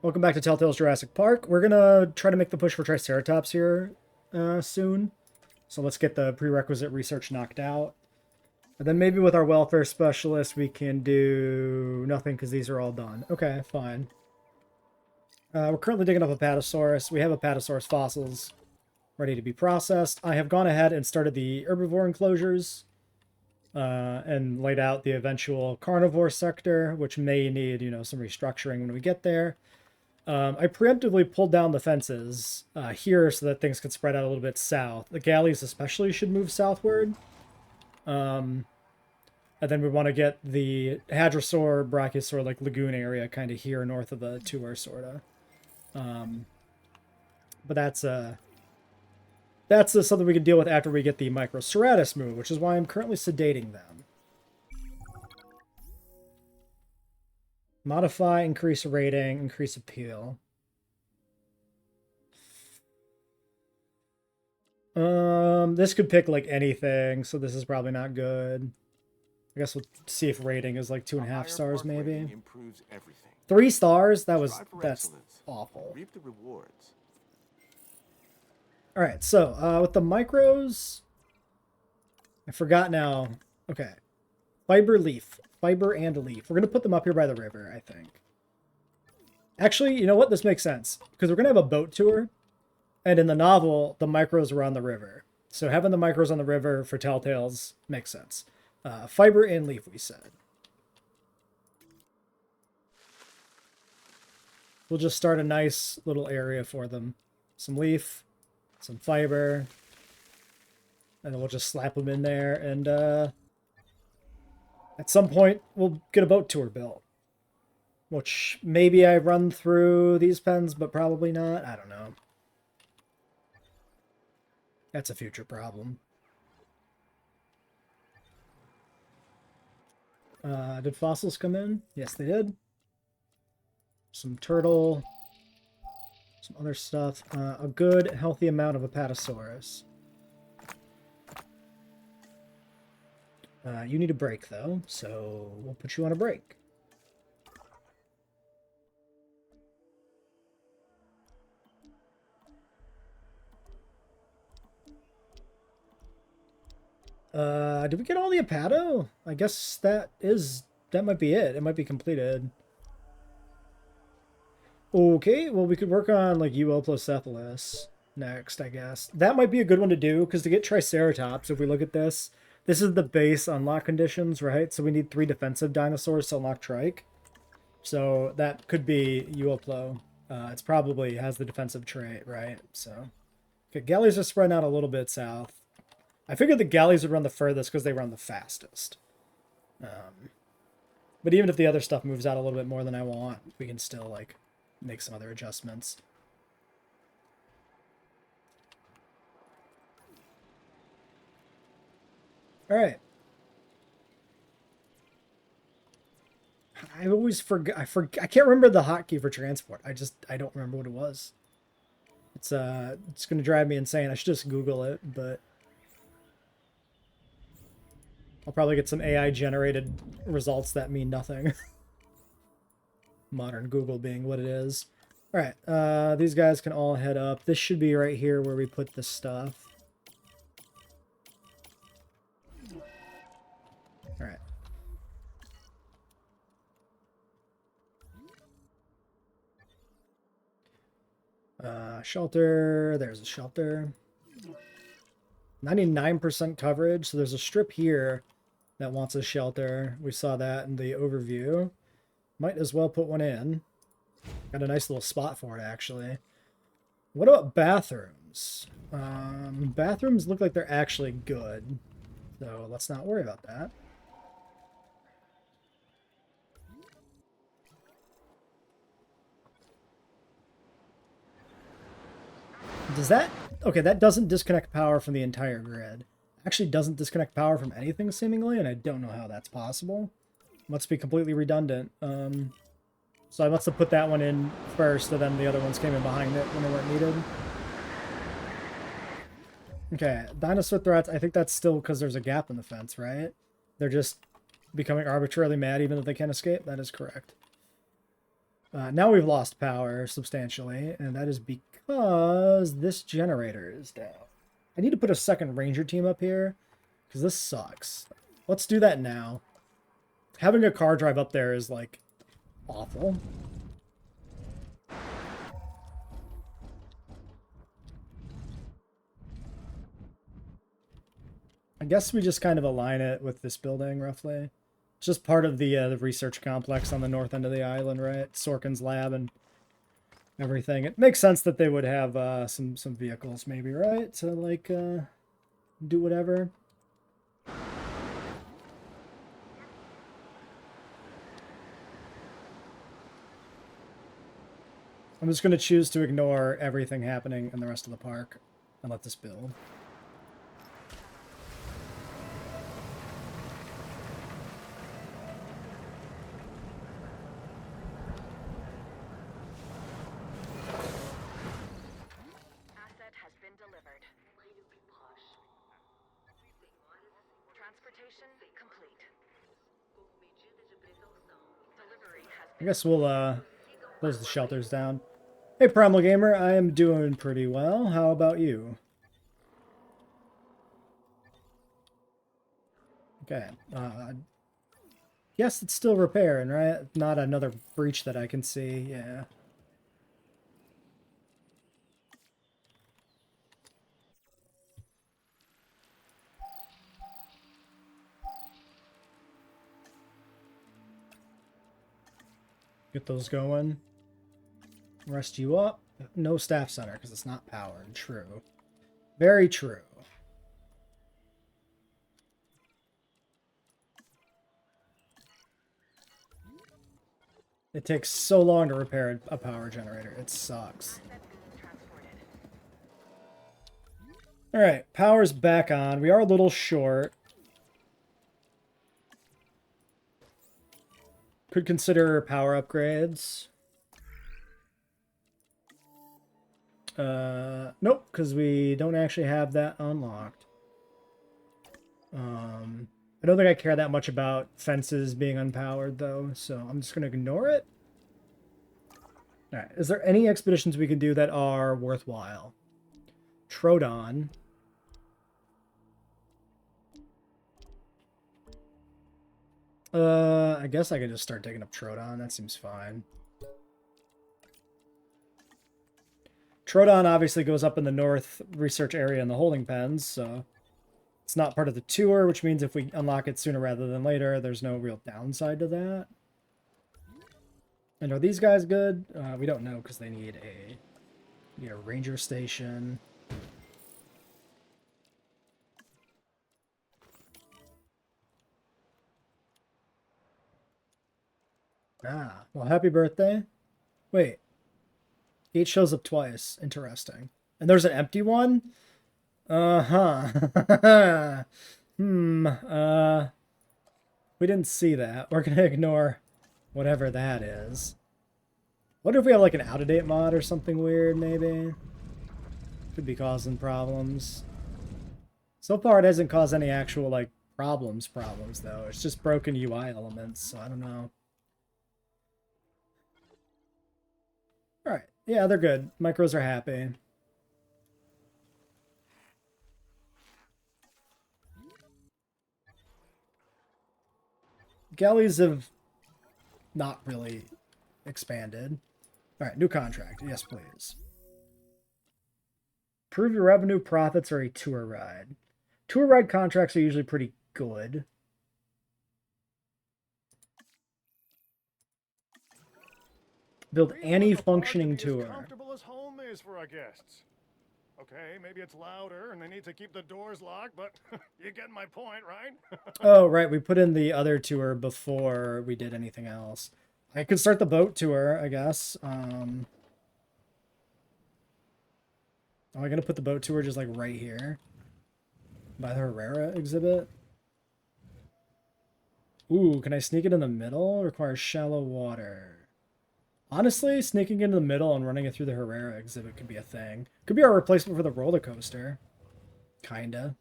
Welcome back to Telltale's Jurassic Park. We're gonna try to make the push for Triceratops here soon. So let's get the prerequisite research knocked out. And then maybe with our welfare specialist we can do nothing because these are all done. Okay, fine. We're currently digging up a Parasaurus. We have a Parasaurus fossils ready to be processed. I have gone ahead and started the herbivore enclosures and laid out the eventual carnivore sector, which may need, some restructuring when we get there. I preemptively pulled down the fences here so that things could spread out a little bit south. The galleys especially should move southward. And then we want to get the Hadrosaur, Brachiosaur, lagoon area kind of here north of the tour, sort of. But that's something we can deal with after we get the Microceratus move, which is why I'm currently sedating them. Modify, increase rating, increase appeal. This could pick anything, so this is probably not good. I guess we'll see if rating is 2.5 stars, maybe. Improves everything. 3 stars? That's awful. Reap the rewards. All right, so with the micros, I forgot now. Okay, fiber and leaf. We're gonna put them up here by the river, I think. Actually, you know what? This makes sense because we're gonna have a boat tour, and in the novel, the micros were on the river. So having the micros on the river for Telltales makes sense. Fiber and leaf, we said. We'll just start a nice little area for them. Some leaf, some fiber, and then we'll just slap them in there, and at some point we'll get a boat tour built. Which maybe I run through these pens, but probably not. I don't know. That's a future problem. Did fossils come in? Yes, they did. Some turtle. Some other stuff. A good, healthy amount of Apatosaurus. You need a break, though, so we'll put you on a break. Did we get all the Apato? I guess that might be it. It might be completed. Okay, well, we could work on, Uoplocephalus next, I guess. That might be a good one to do, because to get Triceratops, if we look at this, this is the base unlock conditions, right? So we need 3 defensive dinosaurs to unlock Trike. So that could be Uoplo. It's probably has the defensive trait, right? So, okay, galleys are spreading out a little bit south. I figured the galleys would run the furthest because they run the fastest. But even if the other stuff moves out a little bit more than I want, we can still, make some other adjustments. All right. I always forget. I can't remember the hotkey for transport. I don't remember what it was. It's going to drive me insane. I should just Google it, but I'll probably get some AI generated results that mean nothing. Modern Google being what it is. All right, these guys can all head up. This should be right here where we put the stuff. All right. Shelter. There's a shelter. 99% coverage. So there's a strip here that wants a shelter. We saw that in the overview. Might as well put one in. Got a nice little spot for it, actually. What about bathrooms? Bathrooms look like they're actually good. So let's not worry about that. Does that... Okay, that doesn't disconnect power from the entire grid. Actually doesn't disconnect power from anything, seemingly, and I don't know how that's possible. Must be completely redundant. So I must have put that one in first, and then the other ones came in behind it when they weren't needed. Okay, dinosaur threats, I think that's still because there's a gap in the fence, right? They're just becoming arbitrarily mad even though they can't escape? That is correct. Now we've lost power substantially, and that is because this generator is down. I need to put a second ranger team up here, because this sucks. Let's do that now. Having a car drive up there is, like, awful. I guess we just kind of align it with this building, roughly. It's just part of the research complex on the north end of the island, right? Sorkin's lab and everything. It makes sense that they would have some vehicles, maybe, right? To, like, do whatever. I'm just going to choose to ignore everything happening in the rest of the park and let this build. I guess we'll close the shelters down. Hey, Primal Gamer, I am doing pretty well. How about you? Okay. Yes, it's still repairing, right? Not another breach that I can see. Yeah. Get those going. Rest you up. No staff center because it's not powered. True. Very true. It takes so long to repair a power generator. It sucks. Alright, power's back on. We are a little short. Could consider power upgrades. Nope, because we don't actually have that unlocked. I don't think I care that much about fences being unpowered, though, so I'm just going to ignore it. Alright, is there any expeditions we can do that are worthwhile? Troodon. I guess I can just start digging up Troodon. That seems fine. Troodon obviously goes up in the north research area in the holding pens, so it's not part of the tour, which means if we unlock it sooner rather than later, there's no real downside to that. And are these guys good? We don't know because they need a ranger station. Ah, well, happy birthday. Wait. Gate shows up twice. Interesting. And there's an empty one? Uh-huh. We didn't see that. We're gonna ignore whatever that is. What if we have like an out-of-date mod or something weird, maybe? Could be causing problems. So far, it hasn't caused any actual, like, problems, though. It's just broken UI elements, so I don't know. Alright. Yeah, they're good. Micros are happy. Galleys have not really expanded. Alright, new contract. Yes, please. Prove your revenue, profits, or a tour ride. Tour ride contracts are usually pretty good. Build any functioning tour. Comfortable as home is for our guests. Okay, maybe it's louder and they need to keep the doors locked, but you get my point, right? Oh, right. We put in the other tour before we did anything else. I could start the boat tour, I guess. Am I going to put the boat tour just like right here? By the Herrera exhibit? Ooh, can I sneak it in the middle? Requires shallow water. Honestly, sneaking into the middle and running it through the Herrera exhibit could be a thing. Could be our replacement for the roller coaster. Kinda.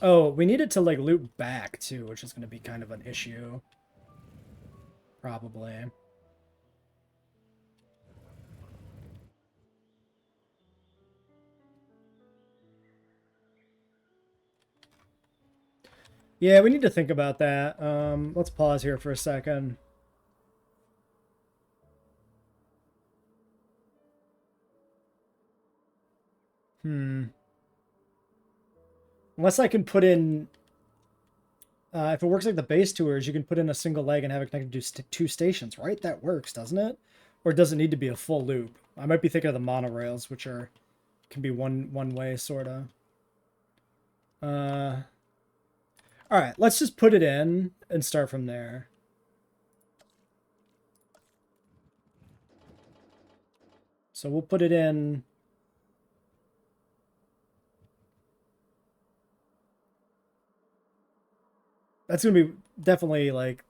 Oh, we need it to, like, loop back, too, which is going to be kind of an issue. Probably. Yeah, we need to think about that. Let's pause here for a second. Unless I can put in... if it works like the base tours, you can put in a single leg and have it connected to two stations, right? That works, doesn't it? Or does it need to be a full loop? I might be thinking of the monorails, which can be one way, sort of. All right, let's just put it in and start from there. So we'll put it in. That's going to be definitely like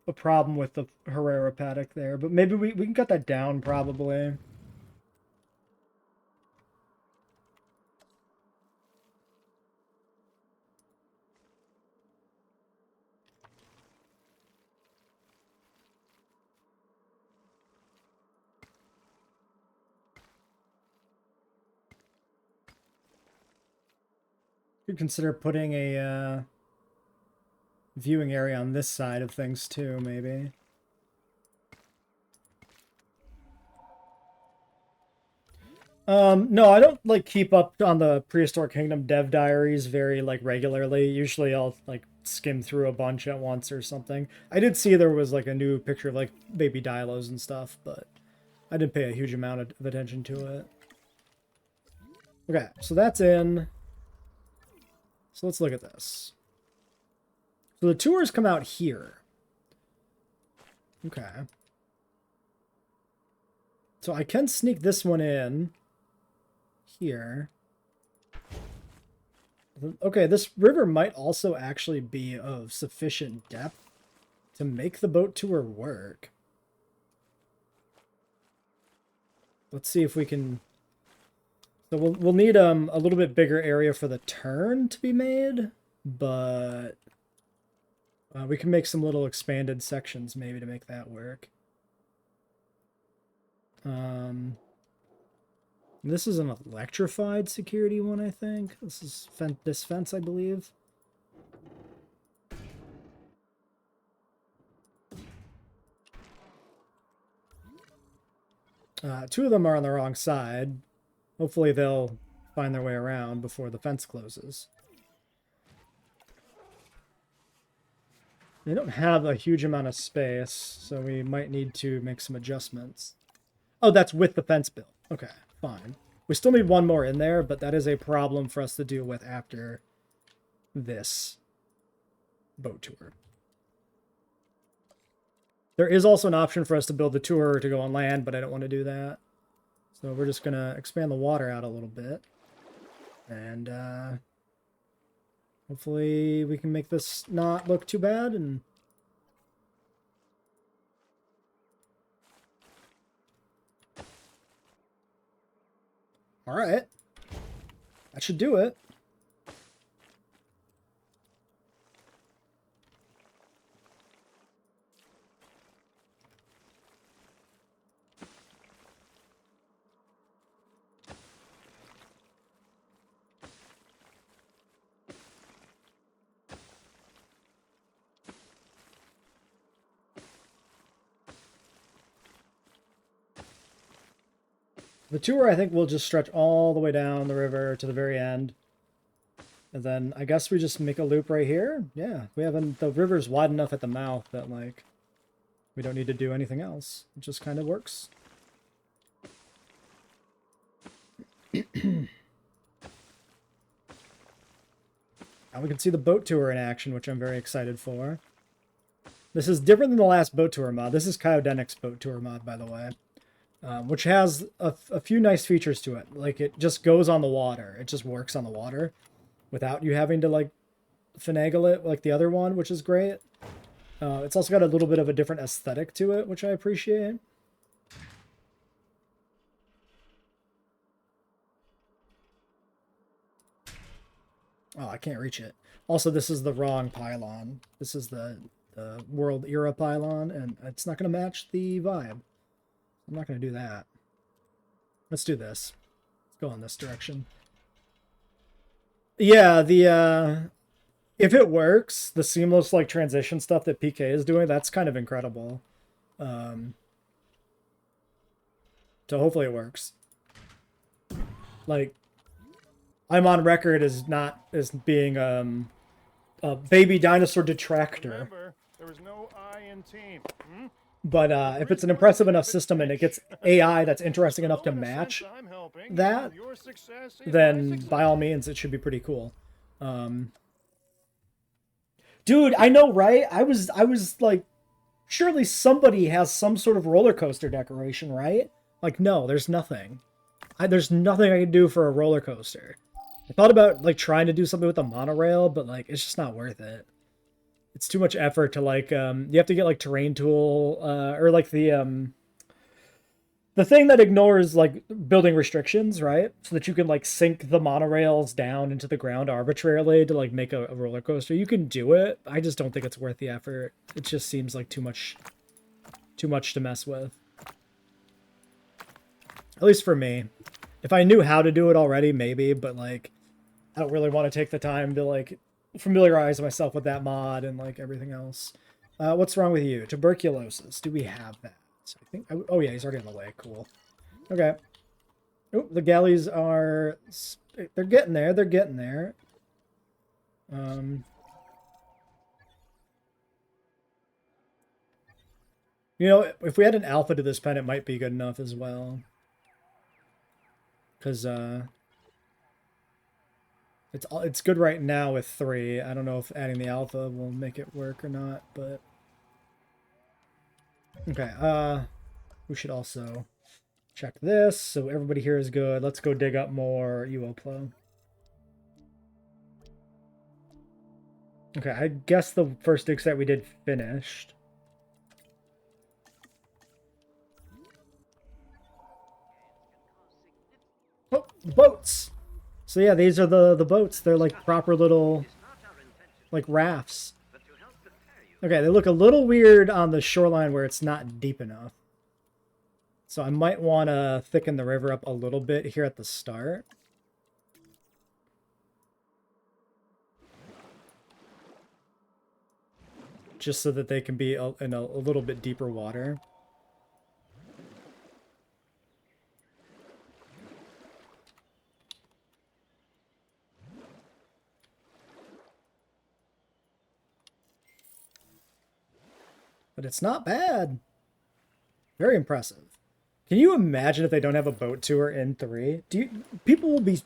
a problem with the Herrera paddock there, but maybe we can cut that down probably. Could consider putting a viewing area on this side of things too, maybe. No, I don't like keep up on the Prehistoric Kingdom dev diaries very like regularly. Usually I'll like skim through a bunch at once or something. I did see there was like a new picture of like baby Dilos and stuff, but I didn't pay a huge amount of attention to it. Okay, so that's in. So let's look at this. So the tours come out here. Okay. So I can sneak this one in here. Okay, this river might also actually be of sufficient depth to make the boat tour work. Let's see if we can... So we'll need a little bit bigger area for the turn to be made, but we can make some little expanded sections maybe to make that work. This is an electrified security one, I think. This is this fence, I believe. Two of them are on the wrong side. Hopefully they'll find their way around before the fence closes. They don't have a huge amount of space, so we might need to make some adjustments. Oh, that's with the fence built. Okay, fine. We still need one more in there, but that is a problem for us to deal with after this boat tour. There is also an option for us to build the tour to go on land, but I don't want to do that. So we're just going to expand the water out a little bit. And hopefully we can make this not look too bad. And all right. That should do it. The tour, I think, will just stretch all the way down the river to the very end. And then I guess we just make a loop right here. Yeah, we haven't... The river's wide enough at the mouth that, like, we don't need to do anything else. It just kind of works. Now we can see the boat tour in action, which I'm very excited for. This is different than the last boat tour mod. This is Kyodenic's boat tour mod, by the way. Which has a few nice features to it. Like, it just goes on the water. It just works on the water without you having to, like, finagle it like the other one, which is great. It's also got a little bit of a different aesthetic to it, which I appreciate. Oh, I can't reach it. Also, this is the wrong pylon. This is the world era pylon, and it's not going to match the vibe. I'm not going to do that. Let's do this. Let's go in this direction. Yeah, the if it works, the seamless like transition stuff that PK is doing, that's kind of incredible. So hopefully it works. Like, I'm on record as being a baby dinosaur detractor. Remember, there was no I in team. Hmm? But if it's an impressive enough system and it gets AI that's interesting enough to Well, in a match sense, I'm helping, that, and your success is my then success. by all means, it should be pretty cool. Dude, I know, right? I was like, surely somebody has some sort of roller coaster decoration, right? Like, no, there's nothing. There's nothing I can do for a roller coaster. I thought about like trying to do something with a monorail, but like it's just not worth it. It's too much effort to like you have to get like terrain tool or like the thing that ignores like building restrictions, right? So that you can like sink the monorails down into the ground arbitrarily to like make a roller coaster. You can do it. I just don't think it's worth the effort. It just seems like too much to mess with. At least for me. If I knew how to do it already, maybe, but like I don't really want to take the time to like familiarize myself with that mod and like everything else. What's wrong with you? Tuberculosis. Do we have that? I think. Oh yeah, he's already on the way. Cool. Okay. Oh, the galleys are. They're getting there. They're getting there. You know, if we had an alpha to this pen, it might be good enough as well. Because it's good right now with 3. I don't know if adding the alpha will make it work or not, but okay. We should also check this so everybody here is good. Let's go dig up more UOPLO. Okay, I guess the first dig set we did finished. Oh, boats! So yeah, these are the boats. They're like proper little like rafts. Okay, they look a little weird on the shoreline where it's not deep enough. So I might want to thicken the river up a little bit here at the start. Just so that they can be in a little bit deeper water. But it's not bad. Very impressive. Can you imagine if they don't have a boat tour in 3? People will be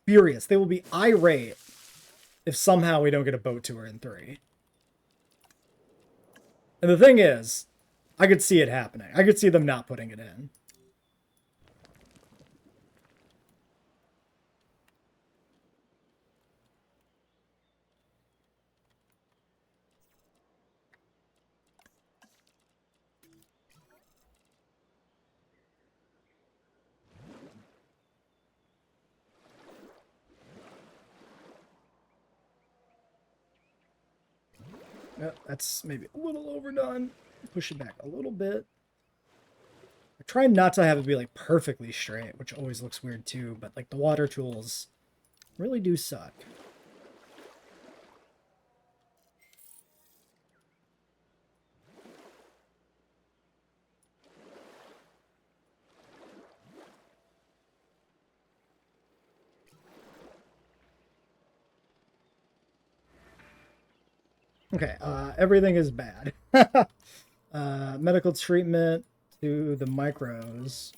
furious. They will be irate if somehow we don't get a boat tour in 3. And the thing is, I could see it happening. I could see them not putting it in. That's maybe a little overdone. Push it back a little bit. I try not to have it be like perfectly straight, which always looks weird too, but like the water tools really do suck. Okay, everything is bad. Medical treatment to the micros.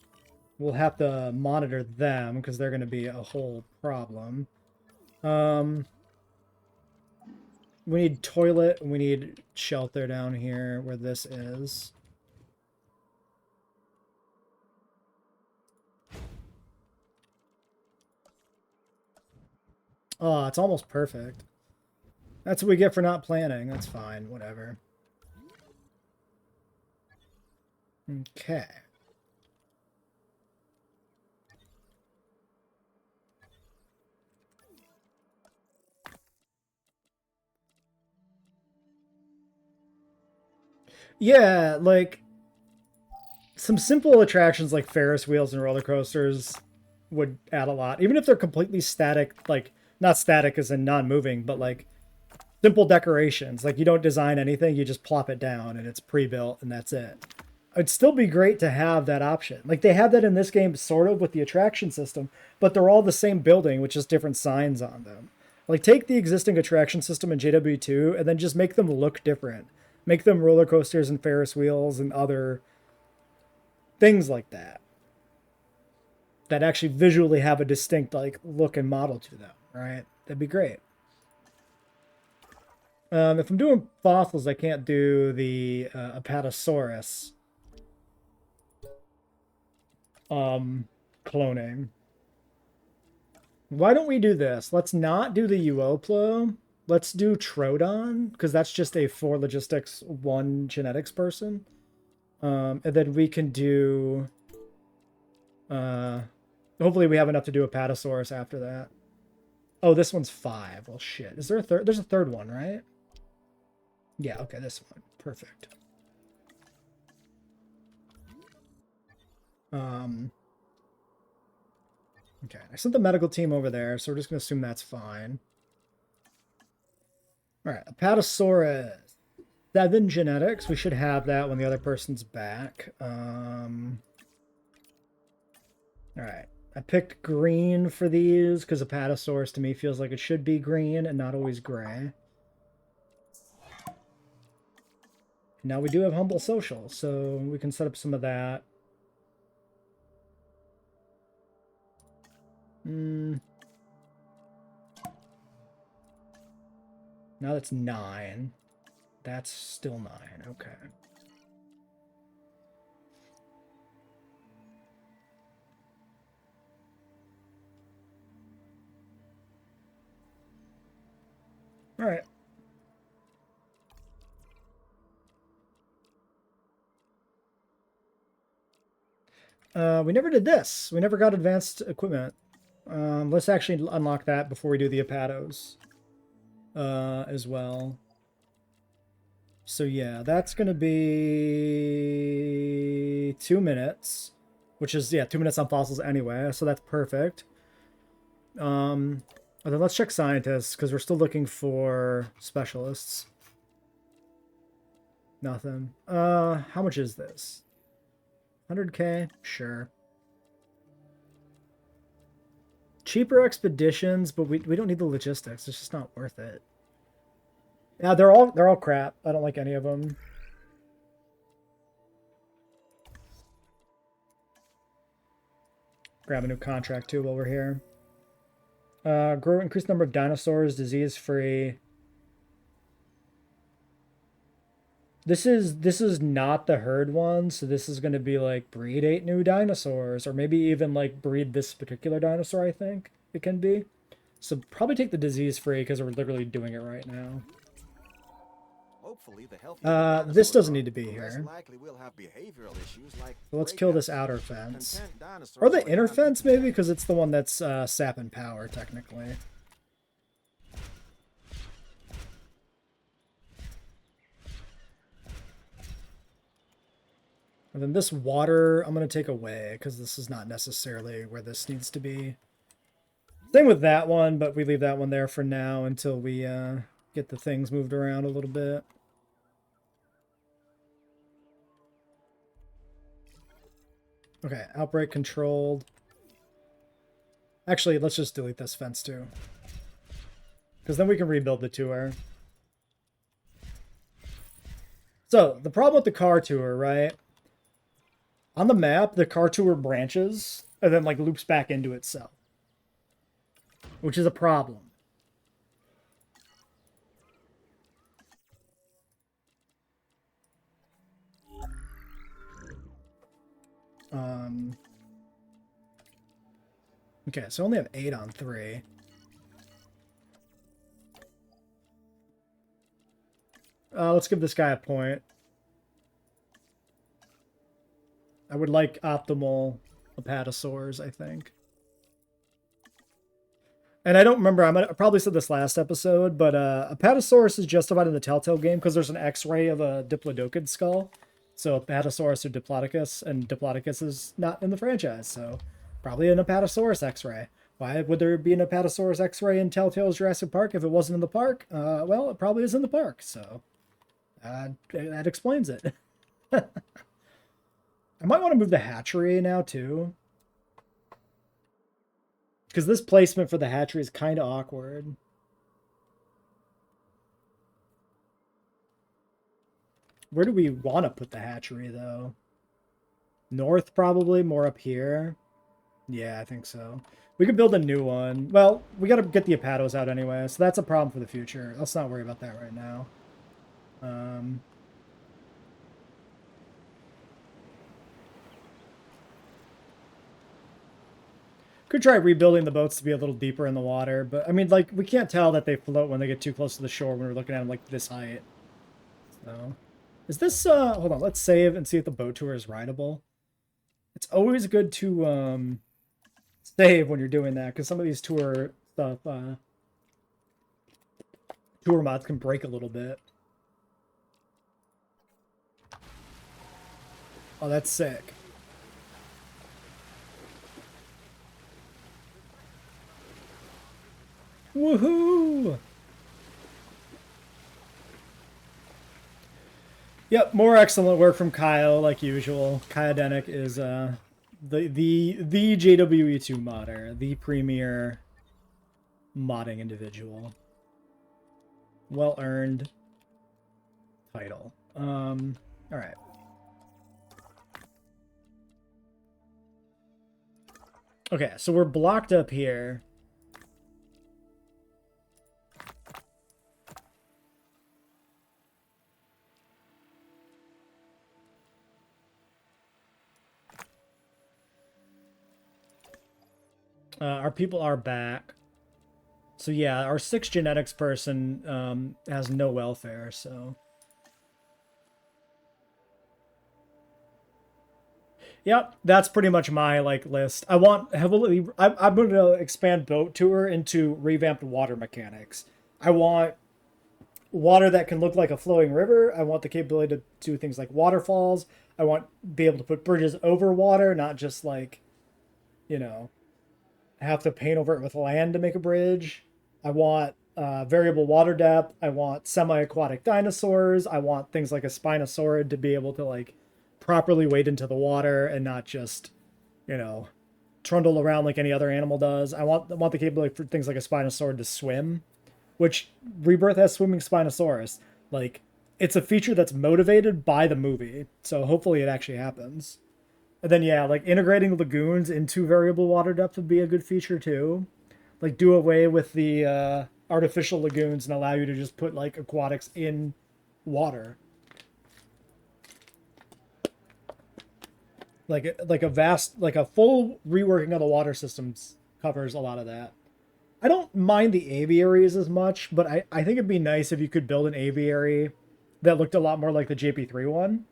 We'll have to monitor them because they're going to be a whole problem. We need toilet. We need shelter down here where this is. Oh, it's almost perfect. That's what we get for not planning. That's fine. Whatever. Okay. Yeah, like some simple attractions like Ferris wheels and roller coasters would add a lot. Even if they're completely static, like not static as in non-moving, but like simple decorations. Like you don't design anything, you just plop it down and it's pre-built and that's it. It'd still be great to have that option. Like they have that in this game sort of with the attraction system, but they're all the same building with just different signs on them. Like take the existing attraction system in JWE2 and then just make them look different. Make them roller coasters and Ferris wheels and other things like that. That actually visually have a distinct like look and model to them, right? That'd be great. If I'm doing fossils, I can't do the Apatosaurus cloning. Why don't we do this? Let's not do the Uoplo. Let's do Troodon, because that's just a 4 logistics, 1 genetics person. And then we can do... hopefully we have enough to do Apatosaurus after that. Oh, this one's 5. Well, shit. Is there a third? There's a third one, right? Yeah, okay, this one. Perfect. Okay, I sent the medical team over there, so we're just going to assume that's fine. All right, Apatosaurus. 7 genetics. We should have that when the other person's back. All right. I picked green for these because Apatosaurus to me feels like it should be green and not always gray. Now we do have Humble Social, so we can set up some of that. Now that's 9. That's still 9. Okay. All right. We never did this. We never got advanced equipment. Let's actually unlock that before we do the Apatos as well. So yeah, that's going to be 2 minutes, which is, yeah, 2 minutes on fossils anyway, so that's perfect. And then let's check scientists, because we're still looking for specialists. Nothing. How much is this? 100k? Sure. Cheaper expeditions, but we don't need the logistics. It's just not worth it. Yeah, they're all crap. I don't like any of them. Grab a new contract too while we're here. Grow increased number of dinosaurs, disease free. This is not the herd one, so this is going to be like breed 8 new dinosaurs, or maybe even like breed this particular dinosaur. I think it can be. So probably take the disease free because we're literally doing it right now. Hopefully the This doesn't need to be here. We'll have behavioral issues like So let's kill this outer fence. Or the inner fence, maybe, because it's the one that's sapping power, technically. And then this water, I'm going to take away, because this is not necessarily where this needs to be. Same with that one, but we leave that one there for now until we get the things moved around a little bit. Okay, outbreak controlled. Actually, let's just delete this fence too. Because then we can rebuild the tour. So, the problem with the car tour, right? On the map, the car tour branches and then like loops back into itself. Which is a problem. Okay, so I only have 8 on 3. Let's give this guy a point. I would like optimal Apatosaurs, I think. And I don't remember, I probably said this last episode, but Apatosaurus is justified in the Telltale game because there's an X-ray of a Diplodocus skull. So Apatosaurus or Diplodocus, and Diplodocus is not in the franchise, so probably an Apatosaurus X-ray. Why would there be an Apatosaurus X-ray in Telltale's Jurassic Park if it wasn't in the park? Well, it probably is in the park, so that explains it. I might want to move the hatchery now, too. Because this placement for the hatchery is kind of awkward. Where do we want to put the hatchery, though? North, probably? More up here? Yeah, I think so. We could build a new one. Well, we got to get the Apatos out anyway, so that's a problem for the future. Let's not worry about that right now. Could try rebuilding the boats to be a little deeper in the water, but I mean, like, we can't tell that they float when they get too close to the shore when we're looking at them like this height. So, is this, hold on, let's save and see if the boat tour is rideable. It's always good to, save when you're doing that, because some of these tour stuff, tour mods can break a little bit. Oh, that's sick. Woohoo! Yep, more excellent work from Kyle, like usual. Kyodenic is the JWE2 modder, the premier modding individual. Well earned title. All right. Okay, so we're blocked up here. Our people are back. So yeah, our 6 genetics person has no welfare, so... Yep, that's pretty much my, like, list. I want heavily... I'm going to expand Boat Tour into revamped water mechanics. I want water that can look like a flowing river. I want the capability to do things like waterfalls. I want to be able to put bridges over water, not just, like, you know... have to paint over it with land to make a bridge. I want variable water depth. I want semi-aquatic dinosaurs. I want things like a Spinosaurid to be able to like properly wade into the water and not just, you know, trundle around like any other animal does. I want the capability for things like a Spinosaurid to swim, which Rebirth has swimming Spinosaurus. Like, it's a feature that's motivated by the movie, so hopefully it actually happens. And then, yeah, like, integrating lagoons into variable water depth would be a good feature, too. Like, do away with the artificial lagoons and allow you to just put, like, aquatics in water. Like a full reworking of the water systems covers a lot of that. I don't mind the aviaries as much, but I think it'd be nice if you could build an aviary that looked a lot more like the JP3 one.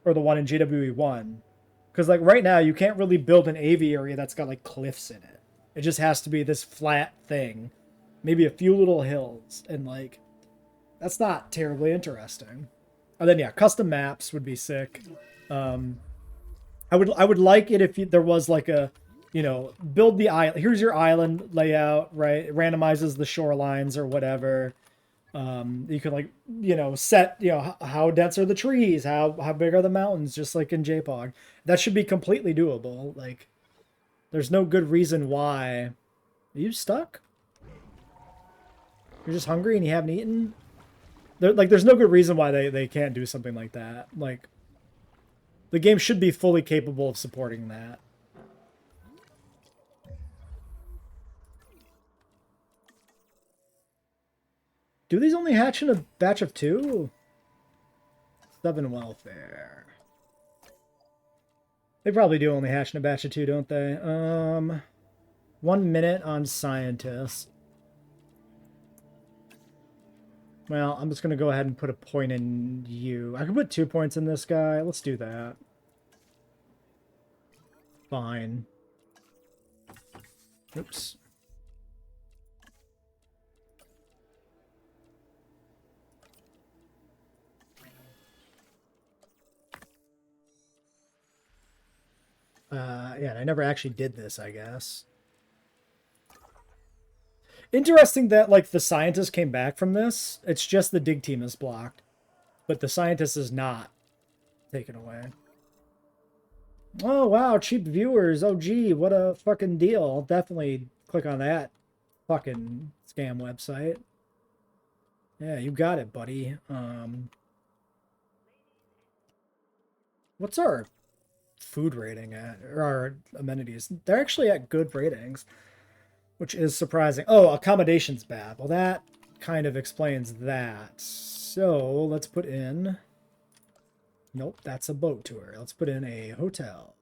Or the one in JWE1. Because, like, right now, you can't really build an aviary that's got, like, cliffs in it. It just has to be this flat thing. Maybe a few little hills. And, like, that's not terribly interesting. And then, yeah, custom maps would be sick. I would like it if there was, like, a, you know, build the island. Here's your island layout, right? It randomizes the shorelines or whatever. You can, like, you know, set, you know, how dense are the trees, how big are the mountains, just like in JPOG. That should be completely doable. Like, there's no good reason why. Are you stuck? You're just hungry and you haven't eaten? There's no good reason why they can't do something like that. Like, the game should be fully capable of supporting that. Do these only hatch in a batch of 2? 7 welfare. They probably do only hatch in a batch of 2, don't they? 1 minute on scientists. Well, I'm just going to go ahead and put a point in you. I can put 2 points in this guy. Let's do that. Fine. Oops. Yeah, and I never actually did this, I guess. Interesting that, like, the scientist came back from this. It's just the dig team is blocked. But the scientist is not taken away. Oh, wow, cheap viewers. Oh, gee, what a fucking deal. I'll definitely click on that fucking scam website. Yeah, you got it, buddy. What's our food rating at? Or our amenities? They're actually at good ratings, which is surprising. Oh, accommodations bad. Well, that kind of explains that. So let's put in... Nope, that's a boat tour. Let's put in a hotel.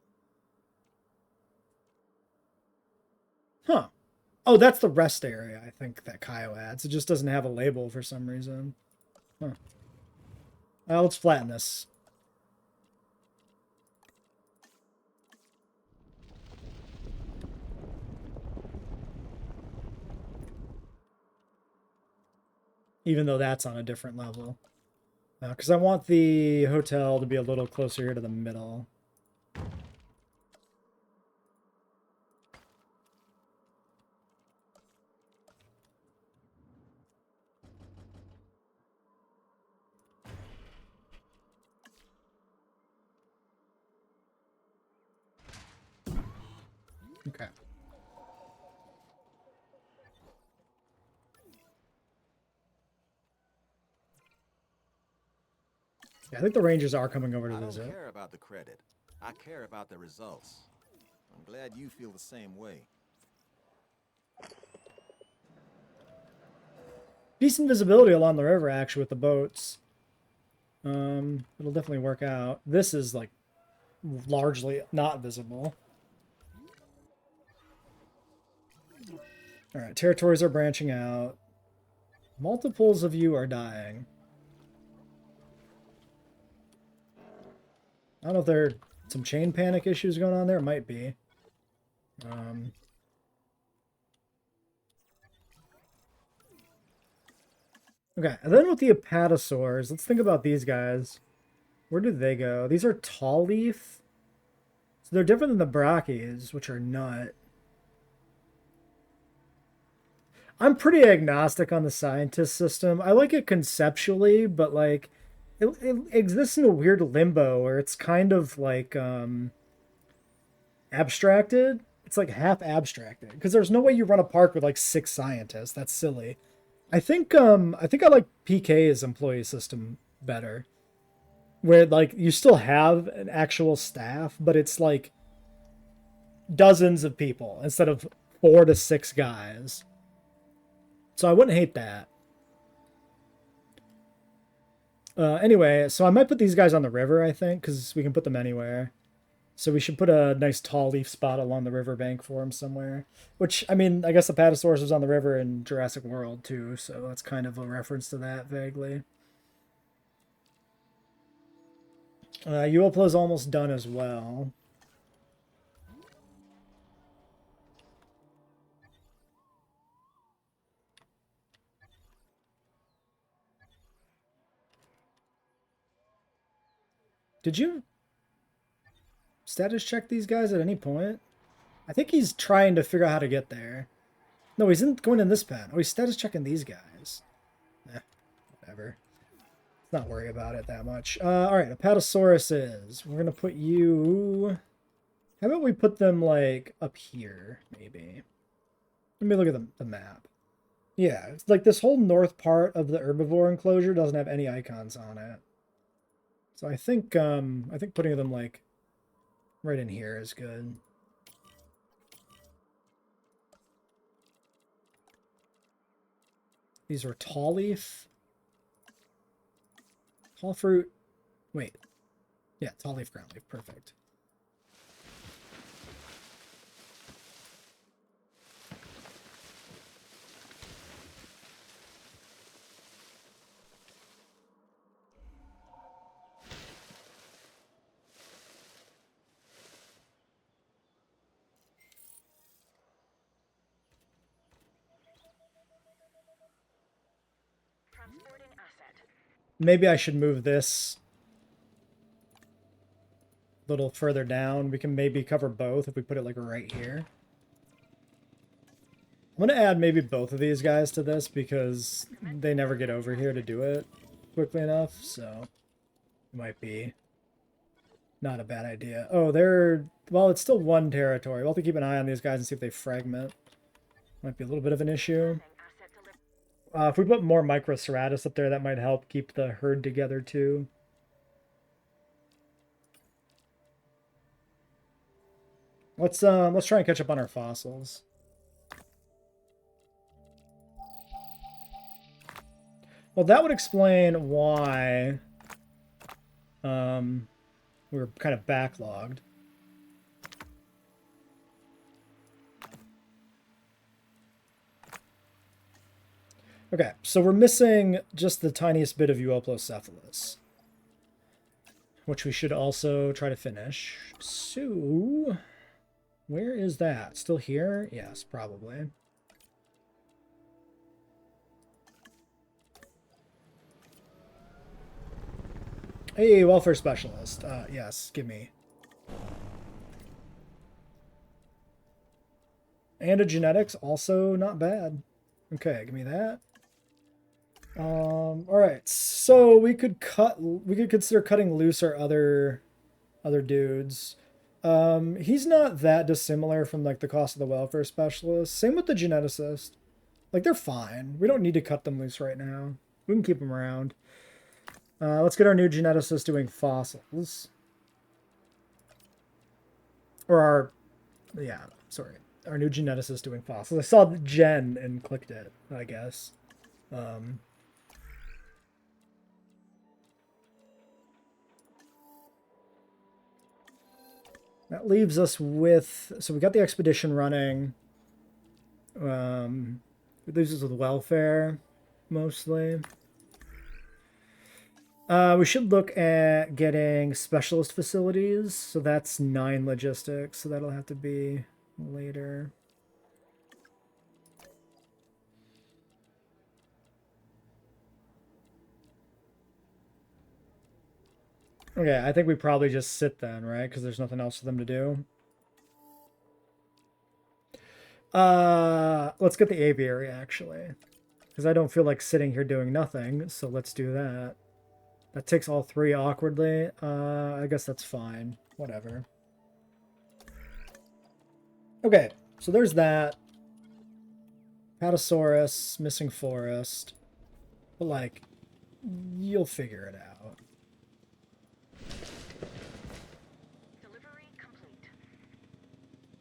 Huh. Oh, that's the rest area, I think, that Kaio adds. It just doesn't have a label for some reason. Huh. Let's flatten this. Even though that's on a different level. Because I want the hotel to be a little closer here to the middle. Okay. Yeah, I think the Rangers are coming over to I don't visit. care about the credit. I care about the results. I'm glad you feel the same way. Decent visibility along the river, actually, with the boats. It'll definitely work out. This is, like, largely not visible. Alright, territories are branching out. Multiples of you are dying. I don't know if there are some chain panic issues going on there. It might be. Okay, and then with the apatosaurs, let's think about these guys. Where did they go? These are tall leaf. So they're different than the brachys, which are nut. I'm pretty agnostic on the scientist system. I like it conceptually, but like it exists in a weird limbo where it's kind of like abstracted. It's like half abstracted because there's no way you run a park with like 6 scientists. That's silly. I think I like PK's employee system better, where like you still have an actual staff, but it's like dozens of people instead of 4 to 6 guys. So I wouldn't hate that. Anyway, so I might put these guys on the river, I think, because we can put them anywhere. So we should put a nice tall leaf spot along the riverbank for them somewhere. Which, I mean, I guess the Apatosaurus was on the river in Jurassic World, too, so that's kind of a reference to that, vaguely. Uopla is almost done as well. Did you status check these guys at any point? I think he's trying to figure out how to get there. No, he's going in this pen. Oh, he's status checking these guys. Whatever. Let's not worry about it that much. Alright, Apatosaurus is. We're going to put you... How about we put them, like, up here, maybe? Let me look at the map. Yeah, it's like this whole north part of the herbivore enclosure doesn't have any icons on it. So I think putting them, like, right in here is good. These are tall leaf. Tall fruit. Wait. Yeah, tall leaf, ground leaf. Perfect. Maybe I should move this a little further down. We can maybe cover both if we put it like right here. I'm going to add maybe both of these guys to this because they never get over here to do it quickly enough, so it might be not a bad idea. Oh, well, it's still one territory. We'll have to keep an eye on these guys and see if they fragment. Might be a little bit of an issue. If we put more Microceratus up there, that might help keep the herd together too. Let's try and catch up on our fossils. Well, that would explain why we were kind of backlogged. Okay, so we're missing just the tiniest bit of Euoplocephalus, which we should also try to finish. So, where is that? Still here? Yes, probably. Hey, welfare specialist. Yes, give me. And a genetics, also not bad. Okay, give me that. All right. So we could consider cutting loose our other dudes. He's not that dissimilar from like the cost of the welfare specialist. Same with the geneticist. Like they're fine. We don't need to cut them loose right now. We can keep them around. Let's get our new geneticist doing fossils. Or our new geneticist doing fossils. I saw the gen and clicked it, I guess. That leaves us with, so we got the expedition running. It leaves us with welfare, mostly. We should look at getting specialist facilities. So that's 9 logistics. So that'll have to be later. Okay, I think we probably just sit then, right? Because there's nothing else for them to do. Let's get the aviary, actually. Because I don't feel like sitting here doing nothing, so let's do that. That takes all 3 awkwardly. I guess that's fine. Whatever. Okay, so there's that. Hadrosaurus, missing forest. But, like, you'll figure it out. Delivery complete.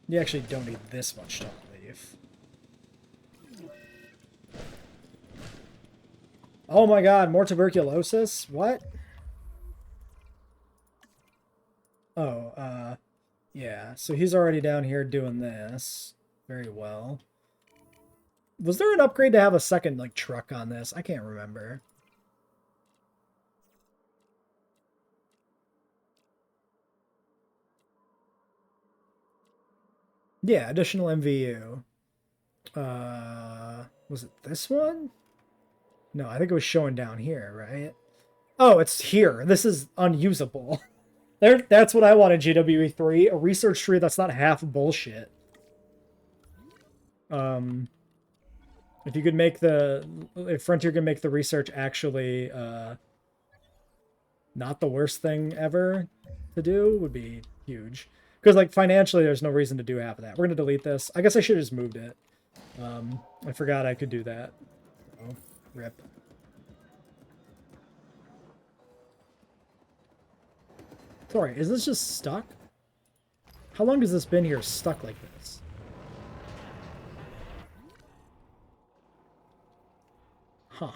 You actually don't need this much stock leaf. Oh my god, more tuberculosis? What? Oh, yeah. So he's already down here doing this. Very well. Was there an upgrade to have a second, like, truck on this? I can't remember. Yeah, additional MVU. Was it this one? No, I think it was showing down here, right? Oh, it's here. This is unusable. That's what I wanted, JWE3. A research tree that's not half bullshit. If you could make if Frontier can make the research actually not the worst thing ever to do, would be huge. Because, like, financially, there's no reason to do half of that. We're going to delete this. I guess I should have just moved it. I forgot I could do that. Oh, rip. Sorry, is this just stuck? How long has this been here stuck like this? Huh.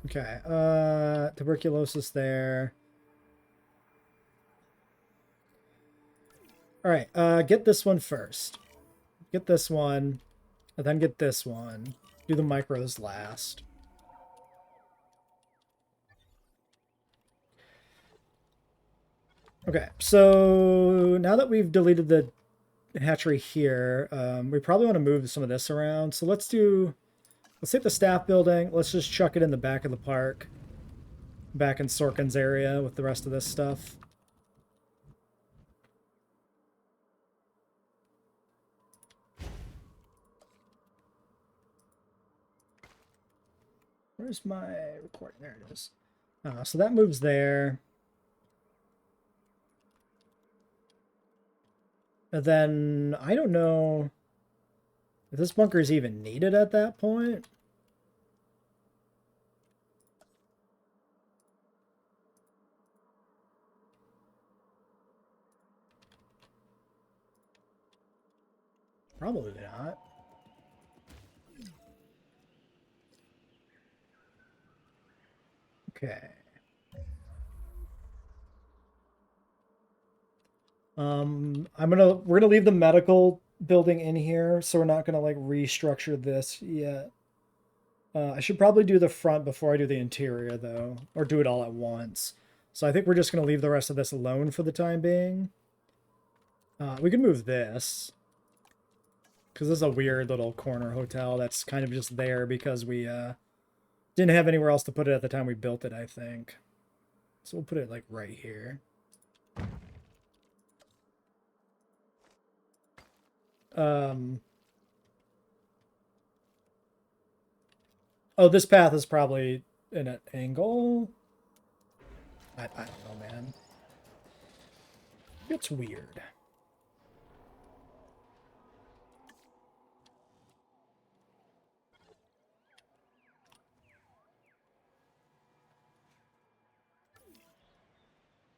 Okay, tuberculosis there. Alright, get this one first. Get this one, and then get this one. Do the micros last. Okay, so now that we've deleted the hatchery here, we probably want to move some of this around. So let's do Let's hit the staff building. Let's just chuck it in the back of the park. Back in Sorkin's area with the rest of this stuff. Where's my recording? There it is. So that moves there. And then, I don't know if this bunker is even needed at that point. Probably not. Okay. We're gonna leave the medical building in here, so we're not gonna like restructure this yet. I should probably do the front before I do the interior though, or do it all at once. So I think we're just gonna leave the rest of this alone for the time being. We can move this, because this is a weird little corner hotel that's kind of just there because we didn't have anywhere else to put it at the time we built it, I think. So we'll put it like right here. Oh, this path is probably in an angle. I don't know, man. It's weird.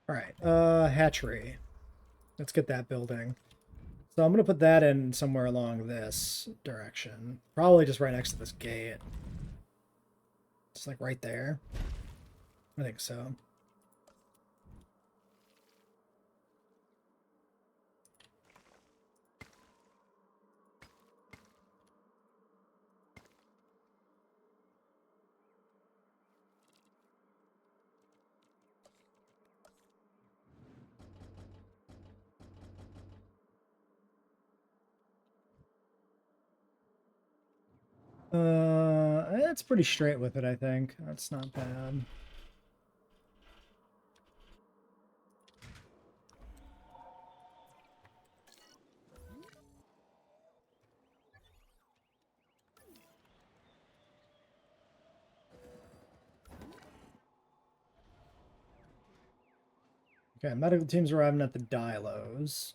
All right, hatchery. Let's get that building. So I'm going to put that in somewhere along this direction. Probably just right next to this gate. Just like right there. I think so. It's pretty straight with it, I think. That's not bad. Okay, medical team's arriving at the Dilos.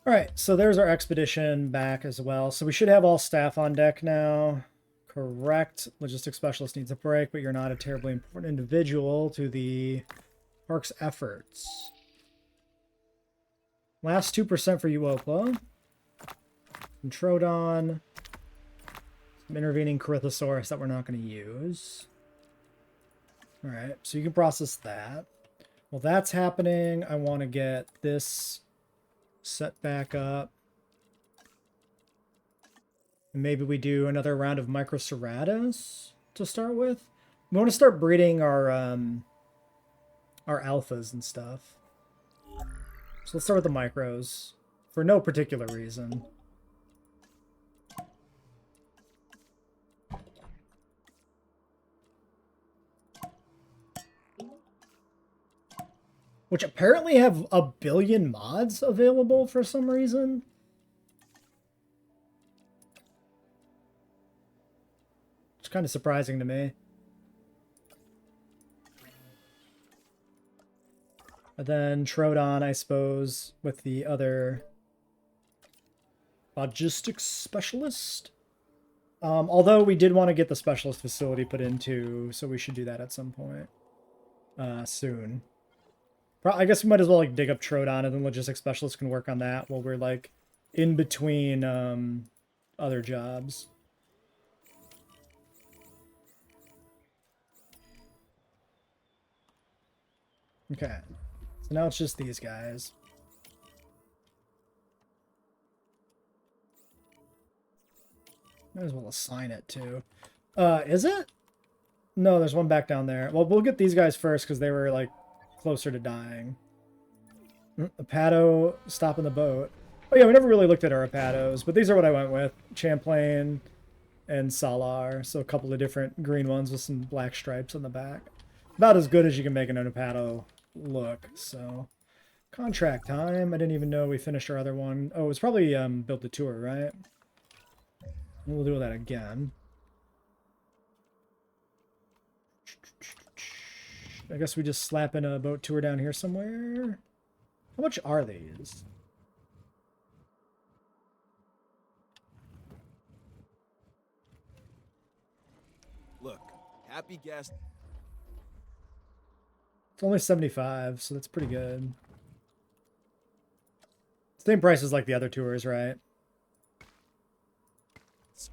Alright, so there's our expedition back as well. So we should have all staff on deck now. Correct. Logistics specialist needs a break, but you're not a terribly important individual to the park's efforts. Last 2% for you, Okla. Some Troodon. Some intervening Carnivores that we're not going to use. Alright, so you can process that. Well, that's happening. I want to get this set back up. And maybe we do another round of Microceratus to start with. We want to start breeding our alphas and stuff. So let's start with the micros for no particular reason. Which apparently have 1 billion mods available for some reason. It's kind of surprising to me. And then Troodon, I suppose, with the other logistics specialist. Although we did want to get the specialist facility put into, so we should do that at some point soon. I guess we might as well like dig up Troodon, and then logistics specialist can work on that while we're like in between other jobs. Okay, so now it's just these guys. Might as well assign it to. Is it? No, there's one back down there. Well, we'll get these guys first because they were like closer to dying. Apado stopping the boat. Oh yeah, we never really looked at our Apados, but these are what I went with. Champlain, and Salar. So a couple of different green ones with some black stripes on the back. About as good as you can make an Onipado look. So contract time. I didn't even know we finished our other one. Oh, it's probably built the tour, right? We'll do that again. I guess we just slap in a boat tour down here somewhere. How much are these? Look, happy guest. It's only 75, so that's pretty good. Same price as like the other tours, right?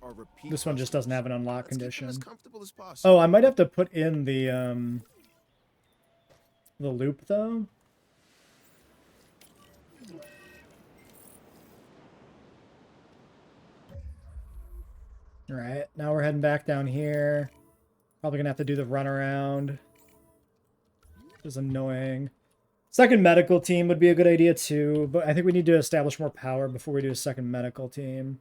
Are repeat This one just doesn't have an unlock Let's keep them condition. as comfortable as possible. Oh, I might have to put in the loop though. All right, now we're heading back down here. Probably gonna have to do the runaround. Which is annoying. Second medical team would be a good idea too, but I think we need to establish more power before we do a second medical team.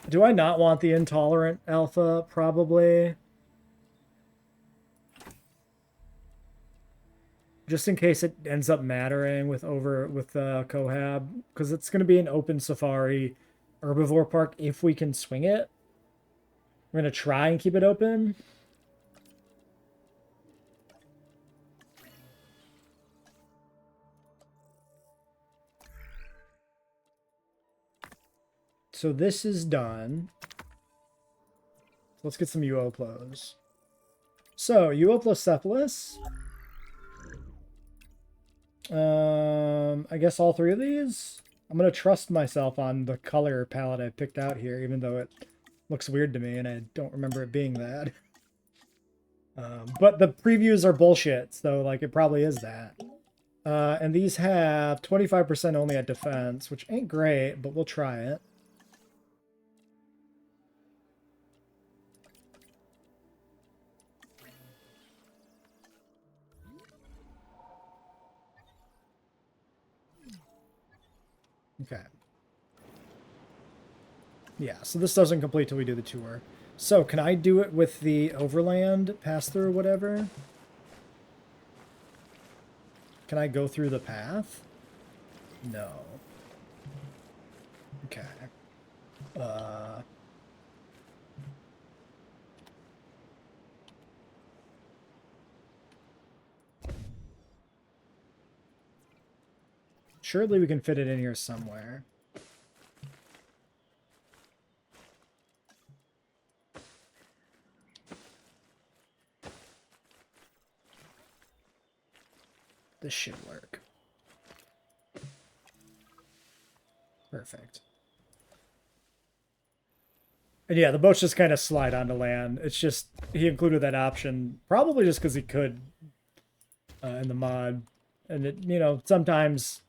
Do I not want the intolerant alpha? Probably. Just in case it ends up mattering with Cohab, because it's going to be an open safari herbivore park if we can swing it. We're going to try and keep it open. So this is done. Let's get some Uoplos. So, Uoplocephalus. I guess all three of these? I'm going to trust myself on the color palette I picked out here, even though it looks weird to me and I don't remember it being that. But the previews are bullshit, so like it probably is that. And these have 25% only at defense, which ain't great, but we'll try it. Okay. Yeah, so this doesn't complete till we do the tour. So, can I do it with the overland pass-through or whatever? Can I go through the path? No. Okay. Surely we can fit it in here somewhere. This should work. Perfect. And yeah, the boats just kind of slide onto land. It's just, he included that option, probably just because he could in the mod. And it, you know, sometimes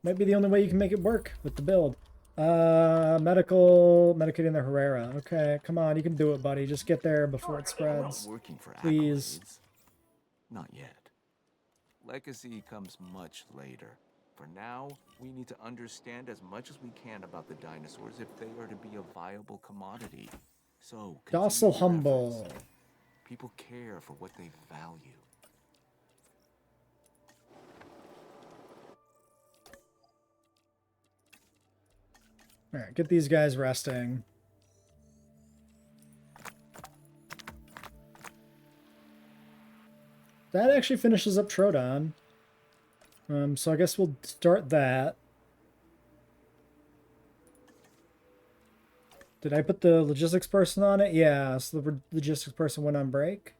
might be the only way you can make it work with the build. Medicating the Herrera. Okay, come on, you can do it, buddy. Just get there before it spreads. Working for Please. accolades. Not yet. Legacy comes much later. For now, we need to understand as much as we can about the dinosaurs if they are to be a viable commodity. So, Docile, continue your humble. efforts. People care for what they value. Alright, get these guys resting. That actually finishes up Troodon. So I guess we'll start that. Did I put the logistics person on it? Yeah, so the logistics person went on break.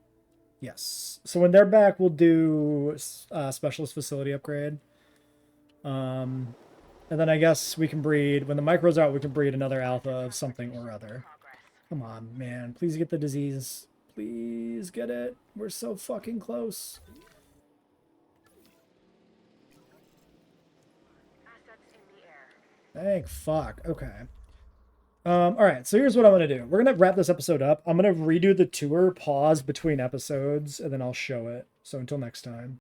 Yes. So when they're back, we'll do specialist facility upgrade. And then I guess we can breed, when the micro's out, we can breed another alpha of something or other. Come on, man. Please get the disease. Please get it. We're so fucking close. Assets in the air. Thank fuck. Okay. All right, so here's what I'm gonna do. We're gonna wrap this episode up. I'm gonna redo the tour, pause between episodes, and then I'll show it. So until next time.